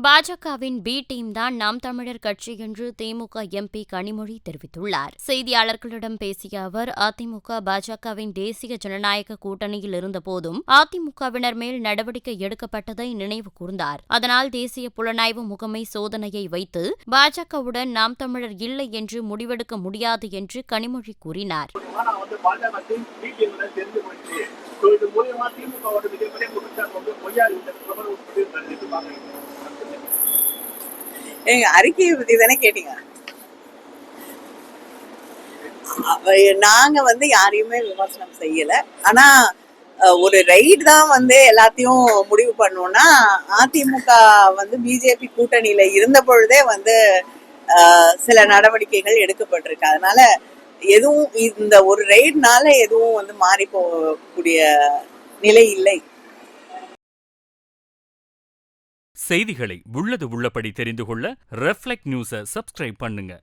பாஜகவின் B team தான் நாம் தமிழர் கட்சி என்று திமுக எம்பி கனிமொழி தெரிவித்துள்ளார். செய்தியாளர்களிடம் பேசிய அவர், அதிமுக பாஜகவின் தேசிய ஜனநாயக கூட்டணியில் இருந்தபோதும் அதிமுகவினர் மேல் நடவடிக்கை எடுக்கப்பட்டதை நினைவு கூர்ந்தார். அதனால் தேசிய புலனாய்வு முகமை சோதனையை வைத்து பாஜகவுடன் நாம் தமிழர் இல்லை என்று முடிவெடுக்க முடியாது என்று கனிமொழி கூறினார். அறிக்கையை பத்தி தானே கேட்டீங்க. நாங்க யாரையுமே விமர்சனம் செய்யல. ஆனா ஒரு ரைடு தான் எல்லாத்தையும் முடிவு பண்ணோம்னா, அதிமுக பிஜேபி கூட்டணியில இருந்த பொழுதே சில நடவடிக்கைகள் எடுக்கப்பட்டிருக்கு. அதனால எதுவும் இந்த ஒரு ரைடுனால எதுவும் மாறி போகக்கூடிய நிலை இல்லை. செய்திகளை உள்ளது உள்ளபடி தெரிந்து கொள்ள ரெஃப்ளெக்ட் நியூஸை சப்ஸ்கிரைப் பண்ணுங்க.